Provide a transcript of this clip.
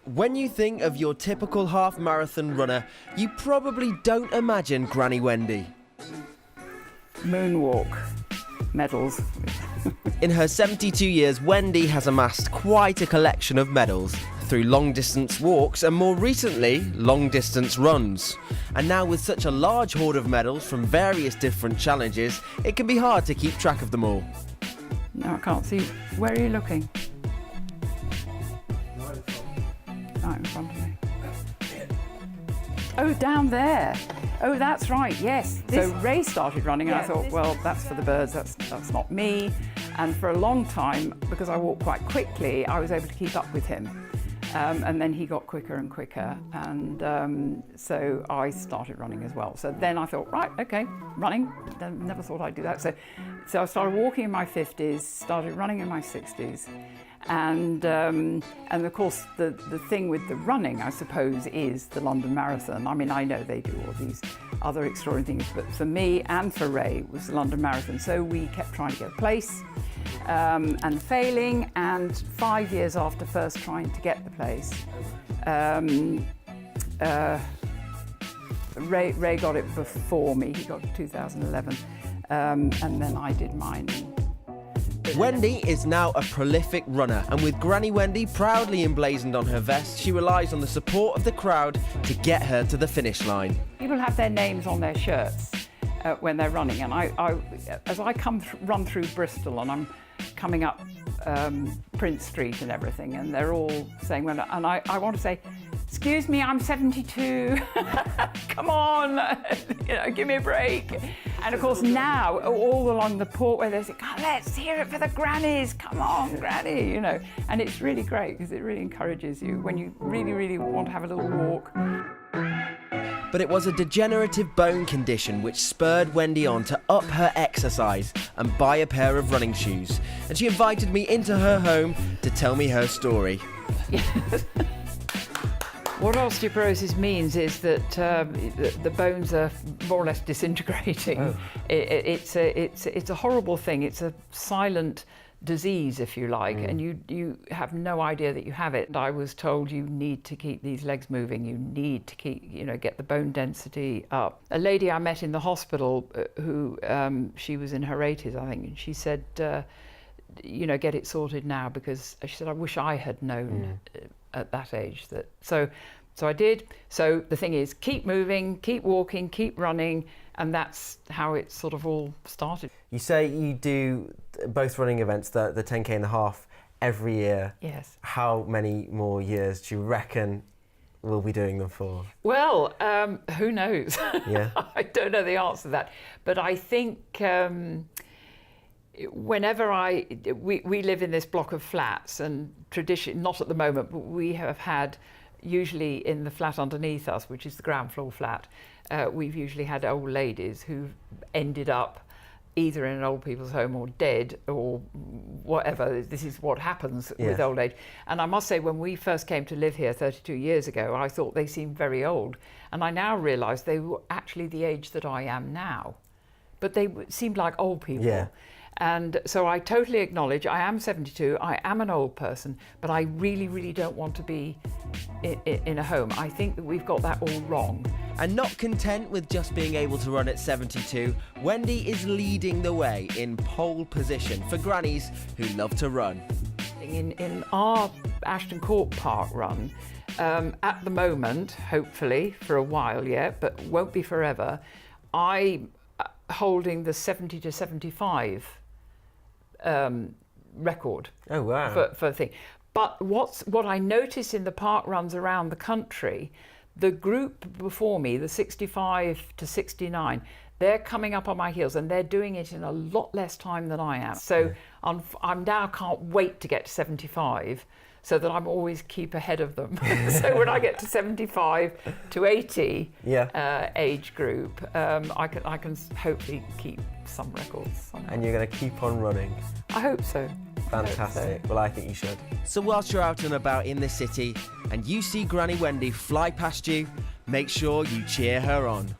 When you think of your typical half-marathon runner, you probably don't imagine Granny Wendy. Moonwalk medals. In her 72 years, Wendy has amassed quite a collection of medals through long-distance walks and more recently, long-distance runs. And now with such a large hoard of medals from various different challenges, it can be hard to keep track of them all. No, I can't see. Where are you looking? Right in front of me. Oh, down there. Oh, that's right, yes. So Ray started running and I thought, well, that's for the birds, that's not me. And for a long time, because I walked quite quickly, I was able to keep up with him. And then he got quicker and quicker. And so I started running as well. So then I thought, right, okay, running. Never thought I'd do that. So I started walking in my 50s, started running in my 60s. And of course, the thing with the running, I suppose, is the London Marathon. I mean, I know they do all these other extraordinary things, but for me and for Ray, it was the London Marathon. So we kept trying to get a place and failing. And 5 years after first trying to get the place, Ray got it before me. He got it in 2011, and then I did mine. Wendy is now a prolific runner, and with Granny Wendy proudly emblazoned on her vest, she relies on the support of the crowd to get her to the finish line. People have their names on their shirts when they're running, and as I run through Bristol and I'm coming up Prince Street and everything, and they're all saying, and I want to say, excuse me, I'm 72, come on, give me a break. And of course now, all along the Portway, they say, God, let's hear it for the grannies, come on, granny, And it's really great, because it really encourages you when you really, really want to have a little walk. But it was a degenerative bone condition which spurred Wendy on to up her exercise and buy a pair of running shoes. And she invited me into her home to tell me her story. What osteoporosis means is that the bones are more or less disintegrating. Oh. It's a horrible thing. It's a silent disease, if you like, and you have no idea that you have it. And I was told you need to keep these legs moving. You need to keep, get the bone density up. A lady I met in the hospital who she was in her 80s, I think, and she said, get it sorted now, because she said, I wish I had known at that age that. So I did. So the thing is, keep moving, keep walking, keep running, and that's how it sort of all started. You say you do both running events, the 10K and the half, every year. Yes. How many more years do you reckon we'll be doing them for? Well, who knows? Yeah. I don't know the answer to that, but I think whenever we live in this block of flats, and tradition, not at the moment, but we have had, usually in the flat underneath us, which is the ground floor flat, we've usually had old ladies who've ended up either in an old people's home or dead or whatever. This is what happens with old age. And I must say, when we first came to live here 32 years ago, I thought they seemed very old. And I now realise they were actually the age that I am now. But they seemed like old people. Yeah. And so I totally acknowledge I am 72, I am an old person, but I really, really don't want to be in a home. I think that we've got that all wrong. And not content with just being able to run at 72, Wendy is leading the way in pole position for grannies who love to run. In our Ashton Court Park run, at the moment, hopefully for a while yet, but won't be forever, I'm holding the 70 to 75 record. Oh wow! For the thing, but what I notice in the park runs around the country, the group before me, the 65 to 69, they're coming up on my heels and they're doing it in a lot less time than I am. So I'm now can't wait to get to 75, so that I'm always keep ahead of them. So when I get to 75 to 80 age group, I can hopefully keep some records somewhere. And you're going to keep on running? I hope so. Fantastic. Well, I think you should. So whilst you're out and about in the city and you see Granny Wendy fly past you, make sure you cheer her on.